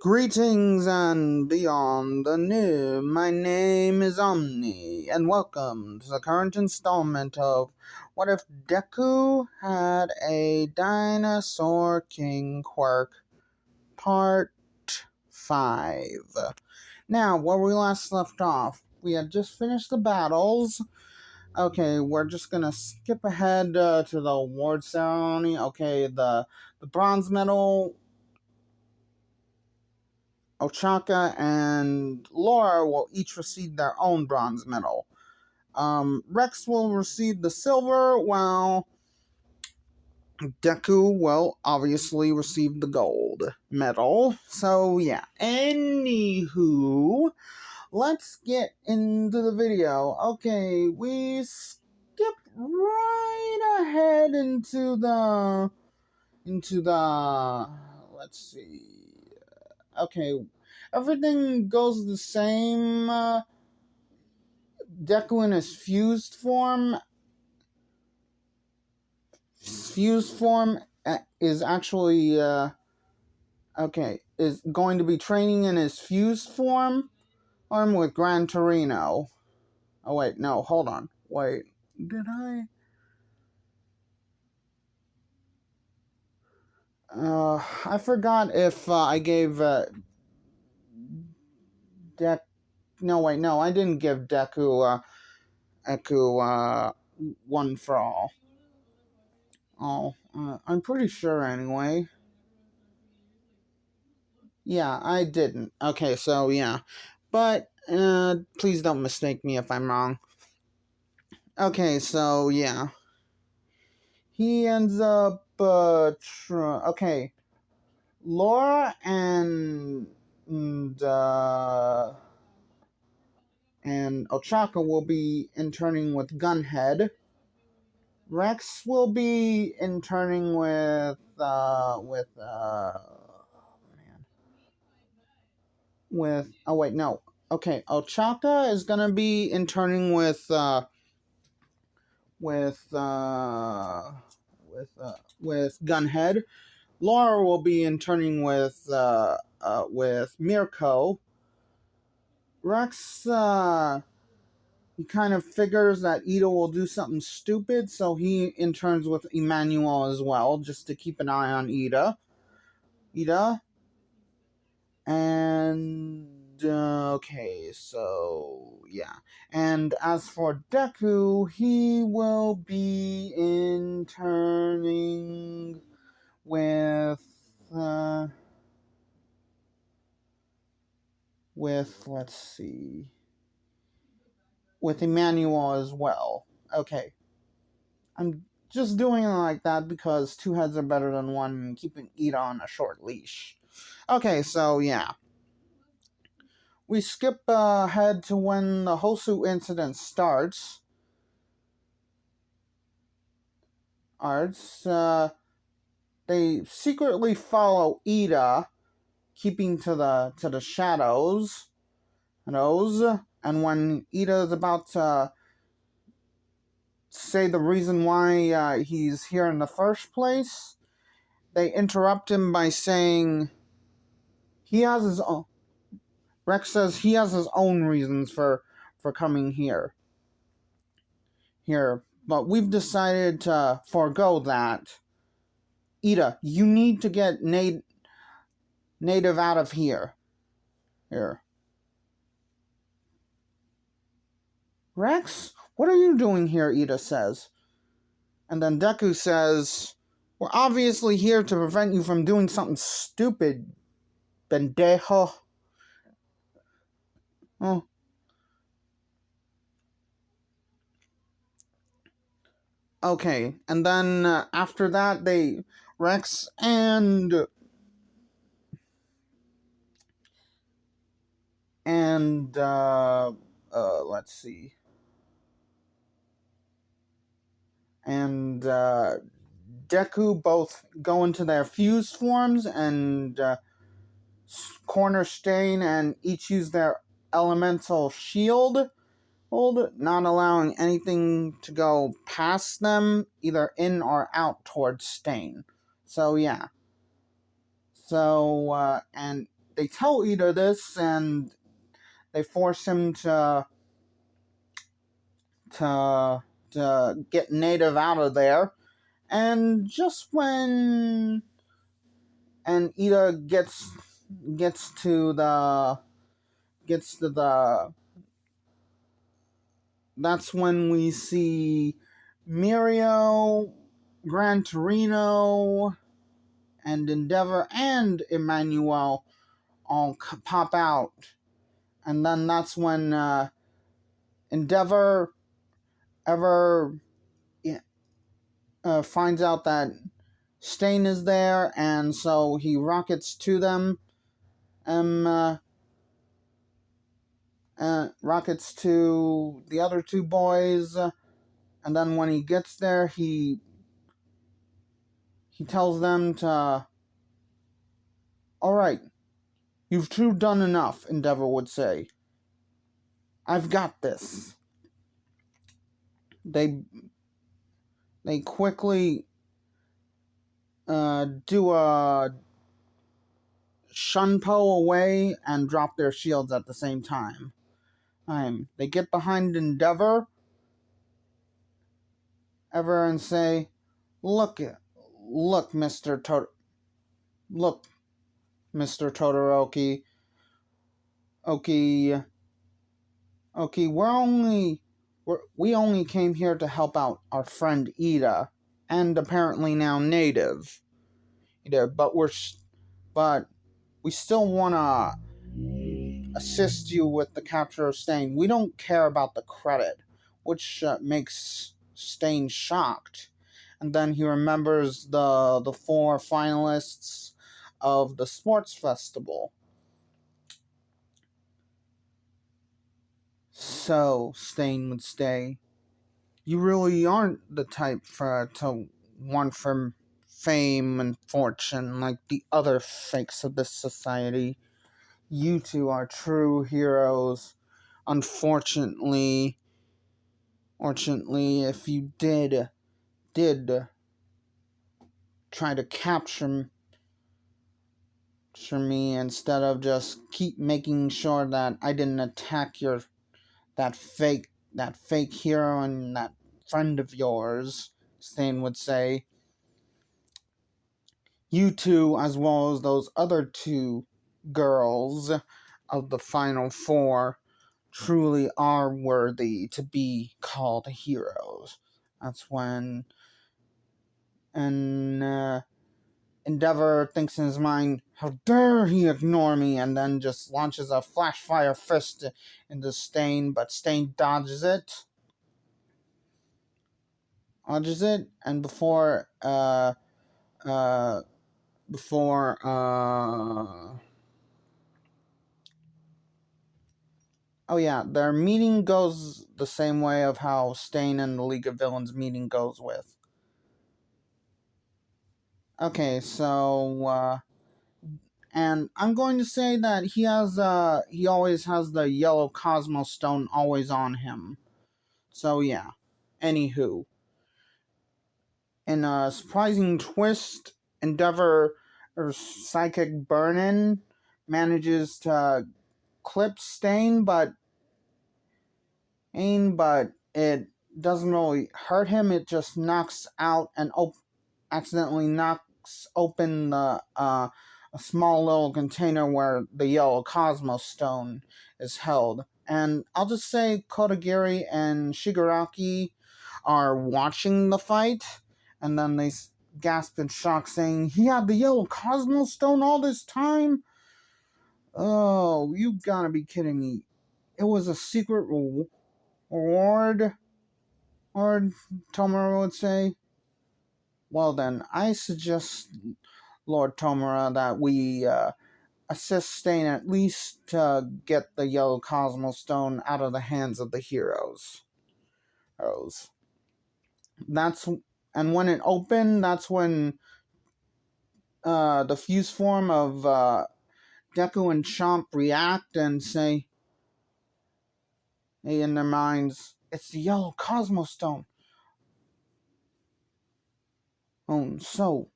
Greetings and beyond the new. My name is Omni, and welcome to the current installment of What If Deku Had a Dinosaur King Quirk, Part 5. Now, where we last left off, we had just finished the battles. Okay, we're just gonna skip ahead to the award ceremony. Okay, the bronze medal, Ochaka and Laura will each receive their own bronze medal. Rex will receive the silver, while Deku will obviously receive the gold medal. So yeah. Anywho, let's get into the video. Okay, we skip right ahead into the let's see. Okay, everything goes the same. Deku in his fused form is actually is going to be training in his fused form with Gran Torino. Oh wait, no, hold on. Wait, did I? I forgot if I gave No, wait, no, I didn't give Deku one for all. Oh, I'm pretty sure anyway. Yeah, I didn't. Okay, so yeah. But, please don't mistake me if I'm wrong. Okay, so yeah. He ends up, okay. Laura and Ochaka will be interning with Gunhead. Rex will be interning with oh wait, no. Okay, Ochaka is gonna be interning with Gunhead. Laura will be interning with Mirko. Rex he kind of figures that Ida will do something stupid, so he interns with Emmanuel as well, just to keep an eye on Ida. And okay, so yeah. And as for Deku, he will be interning with let's see, with Emmanuel as well. Okay, I'm just doing it like that because two heads are better than one, and keeping Ida on a short leash. Okay, so yeah. We skip ahead to when the Hosu incident starts. They secretly follow Ida, keeping to the shadows. And when Ida is about to say the reason why he's here in the first place, they interrupt him by saying he has his own. Rex says he has his own reasons for coming here. But we've decided to forego that. Ida, you need to get Native out of here. Rex, what are you doing here? Ida says. And then Deku says, we're obviously here to prevent you from doing something stupid, pendejo. Oh. Okay, and then after that, Rex and let's see. And Deku both go into their fused forms and corner Stain, and each use their elemental shield, not allowing anything to go past them, either in or out towards Stain. So yeah. So and they tell Ida this, and they force him to get Native out of there. And just when Ida gets to the that's when we see Mirio, Gran Torino, and Endeavor and Emmanuel all pop out. And then that's when Endeavor ever finds out that Stain is there, and so he rockets to them. Rockets to the other two boys, and then when he gets there, he tells them to, all right, you've two done enough, Endeavor would say. I've got this. They quickly do a shunpo away and drop their shields at the same time. They get behind Endeavor and say, look, Mr. Look, Mr. Todoroki. Okay, we only came here to help out our friend Ida, and apparently now Native. But we still wanna assist you with the capture of Stain. We don't care about the credit, which makes Stain shocked. And then he remembers the 4 finalists of the sports festival. So, Stain would say, you really aren't the type to want for fame and fortune like the other fakes of this society. You two are true heroes. Unfortunately, if you did try to capture me instead of just keep making sure that I didn't attack that fake hero and that friend of yours, Stain would say, you two, as well as those other 2 girls of the final 4, truly are worthy to be called heroes. That's when Endeavor thinks in his mind, how dare he ignore me, and then just launches a flash fire fist into Stain, but Stain dodges it, and before oh yeah, their meeting goes the same way of how Stain and the League of Villains meeting goes with. Okay, so and I'm going to say that he always has the yellow Cosmos Stone always on him. So yeah. Anywho, in a surprising twist, Endeavor or Psychic Burn-In manages to clip Stain, but it doesn't really hurt him. It just knocks out and accidentally knocks open the a small little container where the yellow Cosmos Stone is held. And I'll just say Kodagiri and Shigaraki are watching the fight, and then they gasp in shock, saying, he had the yellow Cosmos Stone all this time? Oh, you gotta be kidding me. It was a secret reward, or Tomura would say. Well then, I suggest, Lord Tomura, that we assist Stain at least to get the yellow Cosmos Stone out of the hands of the heroes. And when it opened, that's when the fuse form of Deku and Chomp react and say, in their minds, it's the yellow Cosmos Stone. Oh, so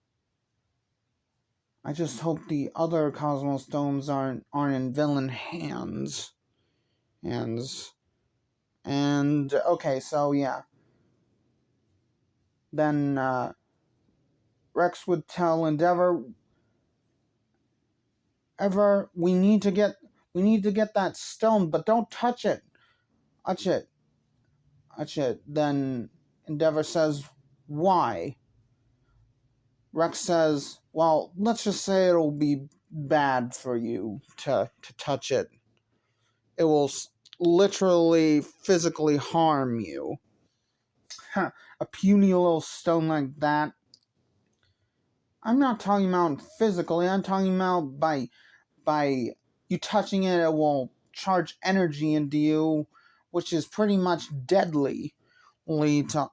I just hope the other Cosmos Stones aren't in villain hands. And okay, so yeah. Then Rex would tell Endeavor, we need to get that stone, but don't touch it. Touch it. Then Endeavor says, why? Rex says, well, let's just say it'll be bad for you to touch it. It will literally physically harm you. A puny little stone like that. I'm not talking about physically, I'm talking about by you touching it, it will charge energy into you, which is pretty much deadly to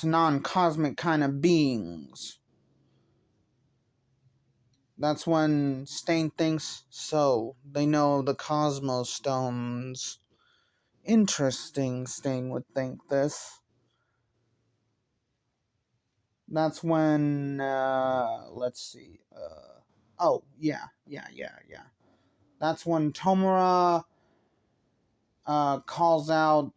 non-cosmic kind of beings. That's when Stain thinks, so they know the Cosmos Stones. Interesting, Stain would think this. That's when, let's see, oh, yeah. That's when Tomura, calls out,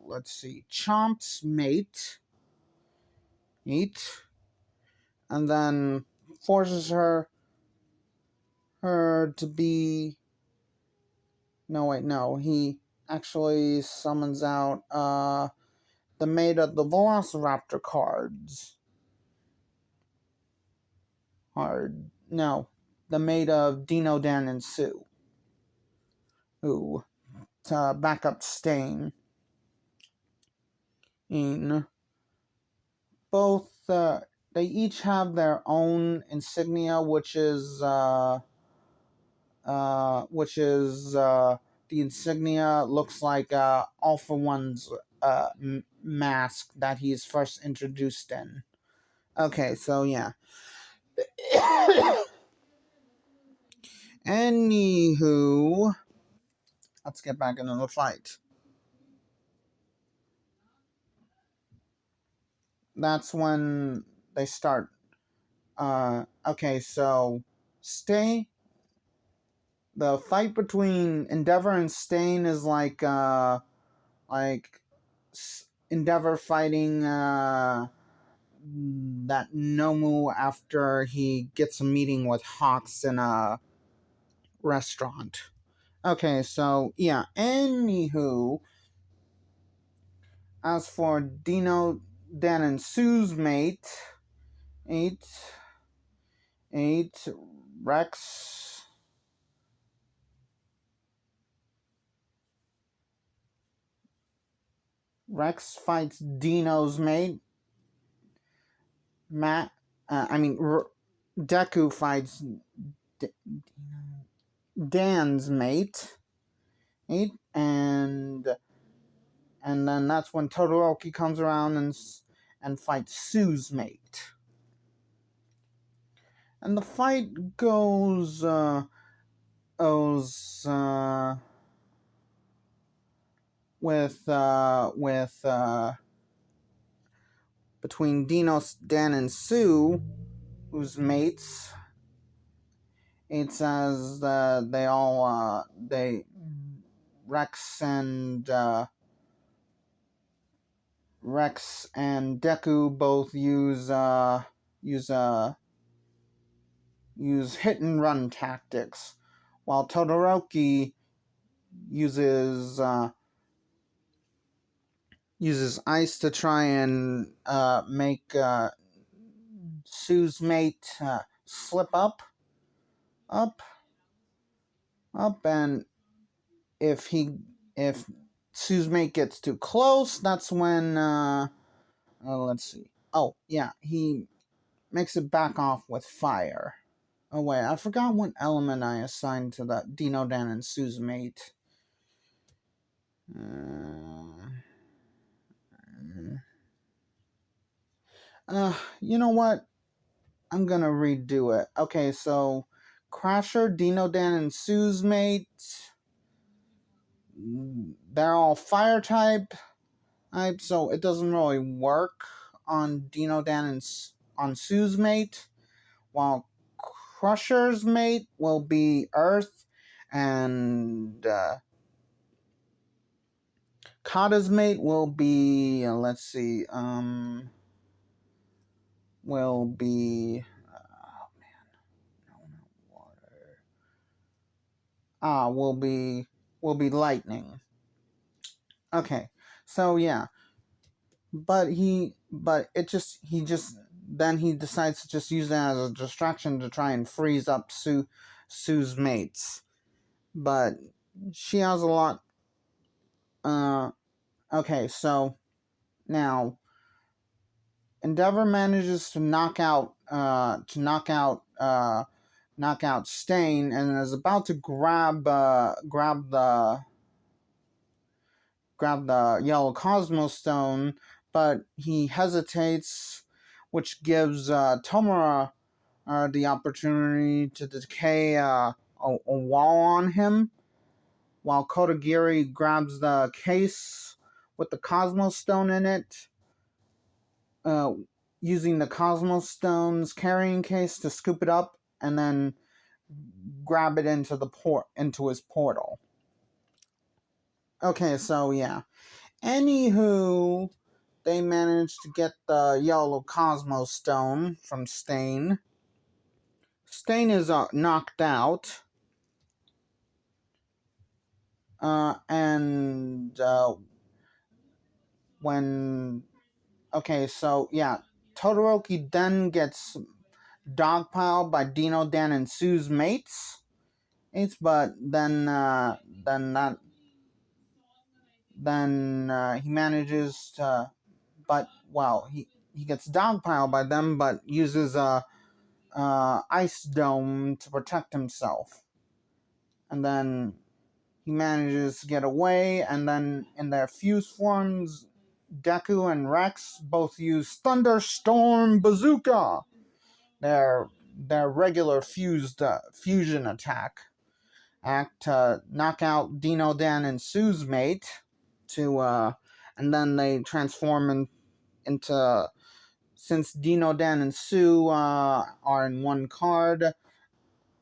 let's see, Chomp's mate, and then forces her to be, no, he actually summons out, the mate of the Velociraptor cards. No, the mate of Dino, Dan, and Sue. Ooh, to back up Stain. In both, they each have their own insignia, which is the insignia looks like All for One's mask that he's first introduced in. Okay, so yeah. Anywho, let's get back into the fight. That's when they start. Okay, so the fight between Endeavor and Stain is like Endeavor fighting that Nomu after he gets a meeting with Hawks in a restaurant. Okay, so yeah. Anywho, as for Dino, Dan, and Sue's mate, 8, Rex. Rex fights Dino's mate. Deku fights Dan's mate. 8, and then that's when Todoroki comes around and fights Sue's mate. And the fight goes with between Dino, Dan, and Sue, who's mates. It says they all Rex and Deku both use hit and run tactics, while Todoroki uses ice to try and make Sue's mate slip up, and if Sue's mate gets too close, that's when let's see. Oh yeah, he makes it back off with fire. Oh wait, I forgot what element I assigned to that Dino, Dan, and Sue's mate. You know what? I'm gonna redo it. Okay, so Crasher, Dino, Dan, and Sue's mate. They're all fire type. so it doesn't really work on Dino Dan and on Sue's mate, while Crusher's mate will be Earth, and Kata's mate will be, let's see, will be, oh man, no, not water. Will be lightning. Okay, so yeah, then he decides to just use that as a distraction to try and freeze up Sue's mates. But she has a lot. Okay, so now Endeavor manages to knock out Stain, and is about to grab the yellow Cosmos Stone, but he hesitates, which gives Tomura the opportunity to decay a wall on him, while Kotagiri grabs the case with the Cosmos Stone in it, uh, using the Cosmos Stone's carrying case to scoop it up and then grab it into his portal. Okay, so yeah. Anywho, they managed to get the yellow Cosmos Stone from Stain. Stain is knocked out. And when... Okay, so yeah. Todoroki then gets dogpiled by Dino, Dan, and Sue's mates. But then he manages to... But, well, he gets dogpiled by them, but uses a ice dome to protect himself. And then he manages to get away, and then in their fused forms, Deku and Rex both use Thunderstorm Bazooka, their regular fusion attack to knock out Dino, Dan, and Sue's mate, and then they transform into, since Dino, Dan, and Sue are in one card,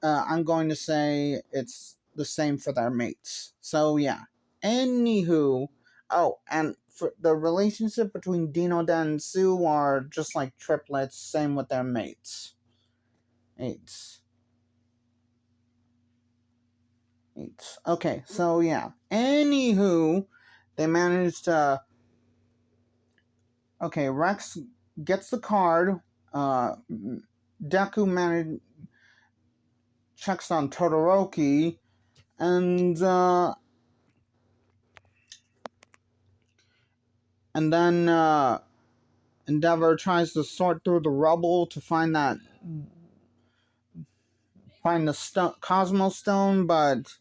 I'm going to say it's the same for their mates. So yeah. Anywho, and for the relationship between Dino, Dan, and Sue are just like triplets. Same with their mates. Mates. Okay, so yeah. Anywho, they managed to... Okay, Rex gets the card. Deku checks on Todoroki, and then Endeavor tries to sort through the rubble to find the Cosmos Stone, but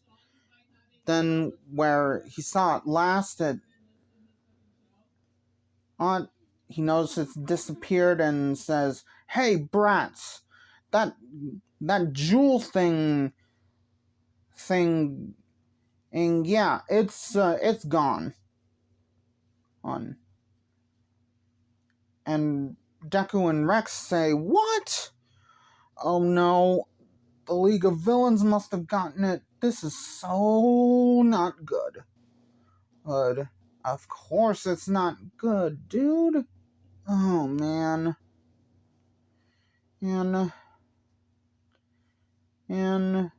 then where he saw it last, he notices it's disappeared and says, "Hey, brats, that jewel thing, and yeah, it's gone." And Deku and Rex say, "What? Oh no, the League of Villains must have gotten it. This is so not good." Of course it's not good, dude. Oh man. And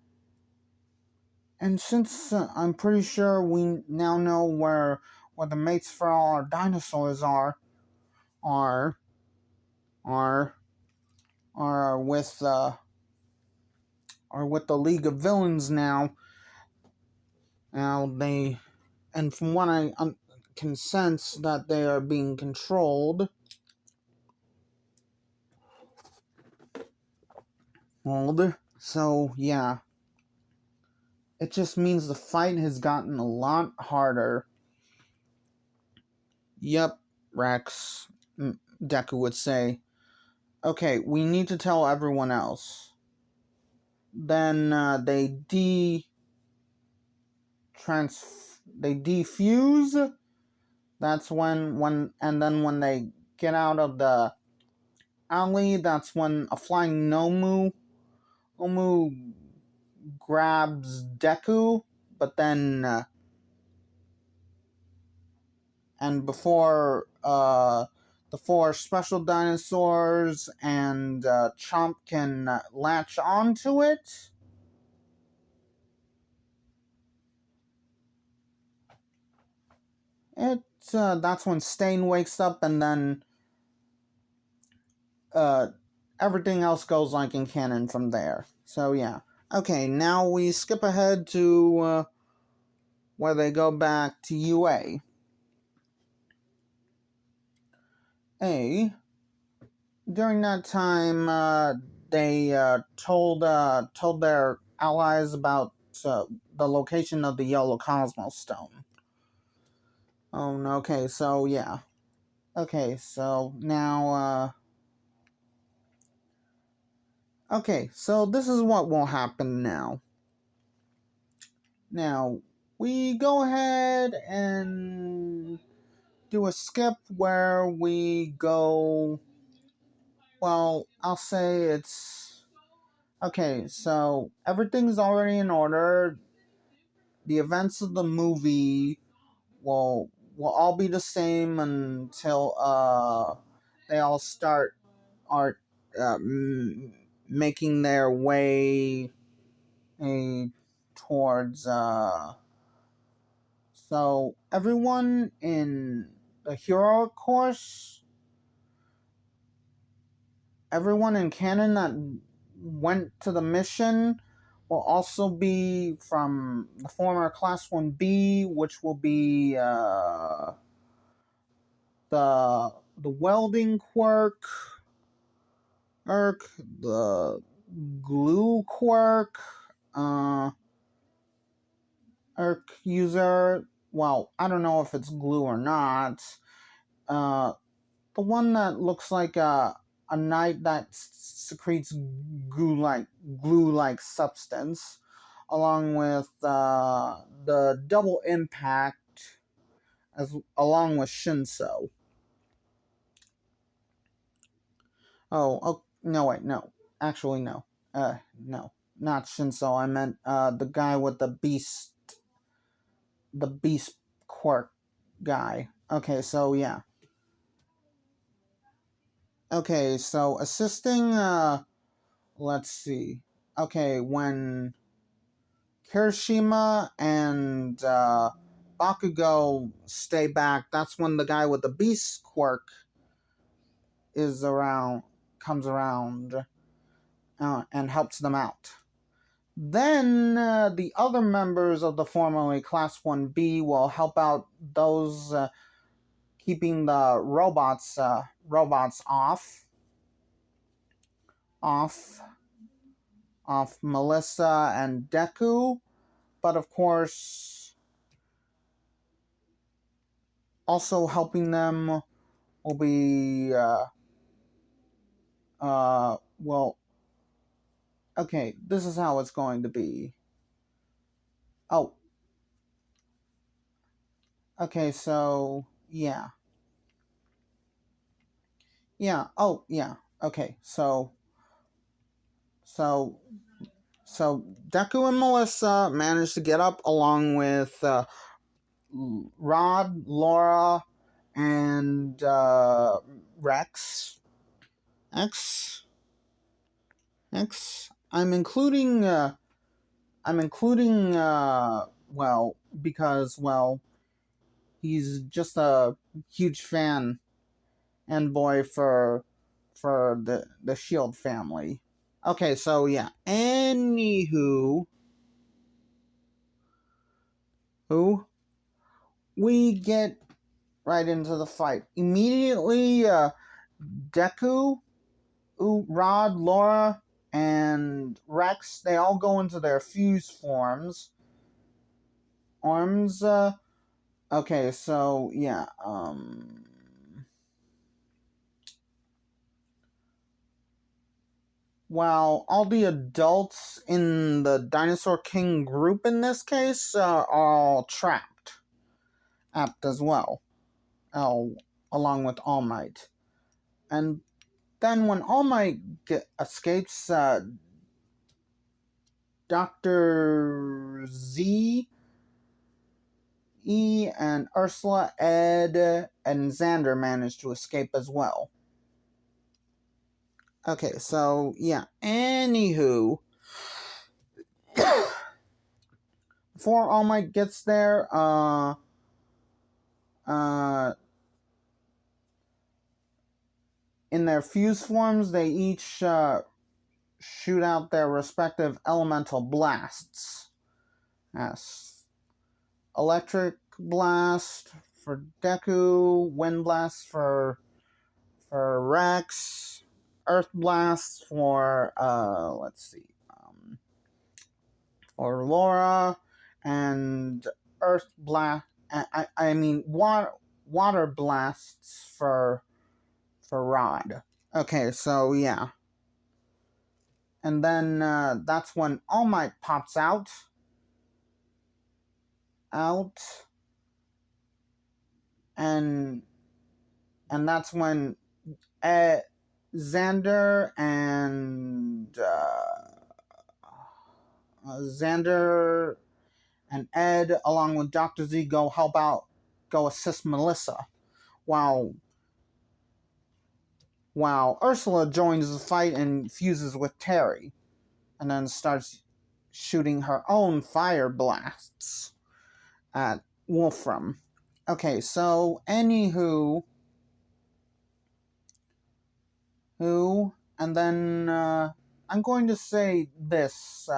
since I'm pretty sure we now know where the mates for all our dinosaurs are with the League of Villains now. And from what I can sense, that they are being controlled. So yeah, it just means the fight has gotten a lot harder. Yep, Rex, Deku would say. Okay, we need to tell everyone else. Then they defuse That's and then when they get out of the alley, that's when a flying Nomu grabs Deku, but then and before the four special dinosaurs and Chomp can latch onto it, that's when Stain wakes up, and then uh, everything else goes like in canon from there. So yeah. Okay, now we skip ahead to where they go back to UA. During that time, they told their allies about the location of the Yellow Cosmos Stone. Oh, no, okay, so yeah. Okay, so now, okay, so this is what will happen now. Now, we go ahead and do a skip where we go. Well, I'll say it's. Okay, so everything's already in order. The events of the movie will all be the same until they all start are making their way towards so everyone in the heroic course, everyone in canon that went to the mission will also be from the former Class 1B, which will be the welding quirk, the glue quirk, user. Well, I don't know if it's glue or not. The one that looks like a knight that secretes glue like substance, along with the double impact, along with Shinso. Oh, no, wait, no. Actually, no. No. Not Shinso. I meant the guy with the beast quirk guy. Okay, so yeah. Okay, so assisting, let's see. Okay, when Kirishima and Bakugo stay back, that's when the guy with the beast quirk comes around and helps them out. Then the other members of the formerly Class 1B will help out those keeping the robots off Melissa and Deku, but of course also helping them will be well, okay, this is how it's going to be. Oh, okay, so yeah. Oh, yeah. Okay, so so Deku and Melissa managed to get up along with Rod, Laura, and Rex. X. I'm including well, because he's just a huge fan and boy for the Shield family. Okay, so yeah. Anywho, who we get right into the fight immediately. Deku, Rod, Laura, and Rex, they all go into their fuse forms. Arms. Okay, so yeah. While all the adults in the Dinosaur King group in this case are all trapped as well. Oh, along with All Might. And then when All Might escapes, Dr. Z, E, and Ursula, Ed, and Xander manage to escape as well. Okay, so yeah. Anywho, before All Might gets there, in their fuse forms, they each shoot out their respective elemental blasts. Yes, electric blast for Deku, wind blast for Rex, earth blast for let's see, for Laura, and earth blast. I mean water blasts for Rod. Okay, so yeah, and then that's when All Might pops out, and that's when Xander and Xander and Ed, along with Dr. Z, go assist Melissa, while Ursula joins the fight and fuses with Terry, and then starts shooting her own fire blasts at Wolfram. Okay, so anywho, and then I'm going to say this: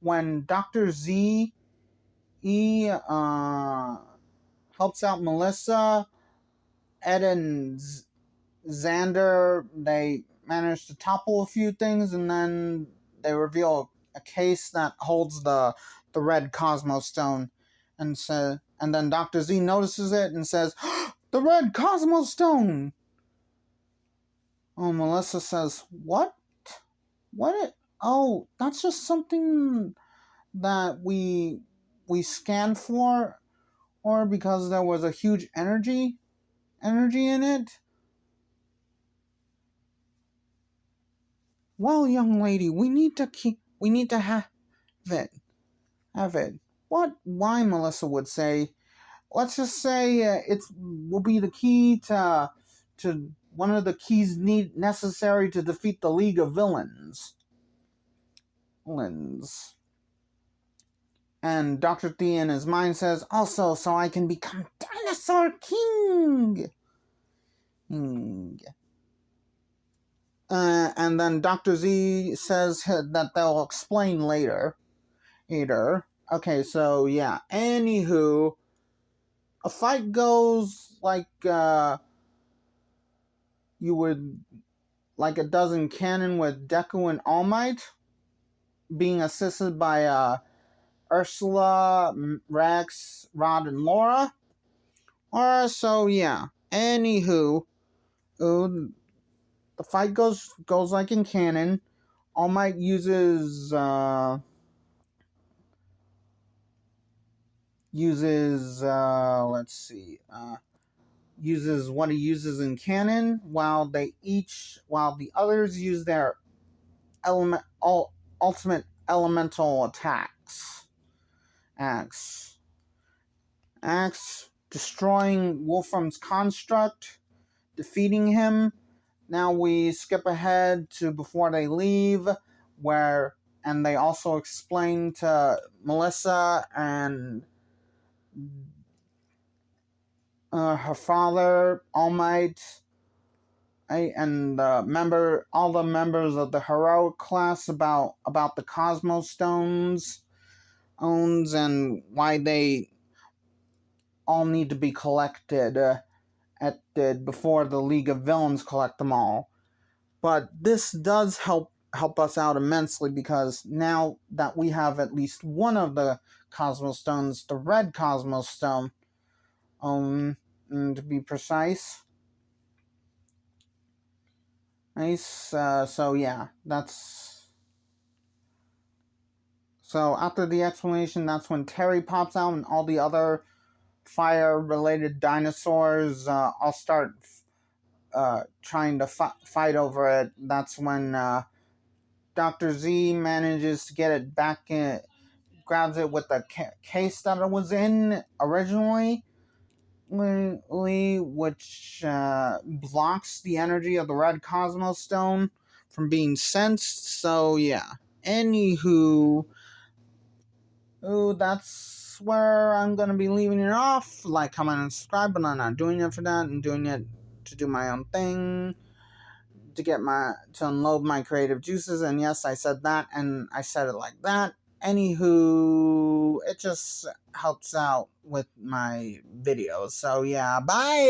when Dr. Z helps out Melissa, Ed and Xander, they manage to topple a few things, and then they reveal a case that holds the red Cosmo Stone, and then Dr. Z notices it and says, "The red Cosmo Stone!" Oh, Melissa says, "What? What? Oh, that's just something that we scanned for, or because there was a huge energy in it." Well, young lady, we need to have it. What? Why? Melissa would say. Let's just say will be the key to one of the keys necessary to defeat the League of Villains. And Dr. T in his mind says, also, so I can become Dinosaur King. And then Dr. Z says that they'll explain later. Okay, so yeah. Anywho, a fight goes like it does in canon with Deku and All Might, being assisted by Ursula, Rex, Rod, and Laura. So yeah. Anywho, the fight goes like in canon. All Might uses let's see, uses what he uses in canon, while the others use their ultimate elemental attacks. Axe, destroying Wolfram's construct, defeating him. Now we skip ahead to before they leave, and they also explain to Melissa and her father, All Might, and all the members of the heroic class about the Cosmos Stones, and why they all need to be collected before the League of Villains collect them all. But this does help us out immensely, because now that we have at least one of the Cosmos Stones, the red Cosmos Stone, to be precise. Nice. So yeah, that's. So after the explanation, that's when Terry pops out and all the other fire-related dinosaurs all start trying to fight over it. That's when Dr. Z manages to get it back in, grabs it with the case that it was in originally, which blocks the energy of the red Cosmos Stone from being sensed. So yeah. Anywho, that's where I'm gonna be leaving it off. Like, comment, and subscribe, but I'm not doing it for that. I'm doing it to do my own thing, to unload my creative juices. And yes, I said that, and I said it like that. Anywho, it just helps out with my videos. So yeah, bye.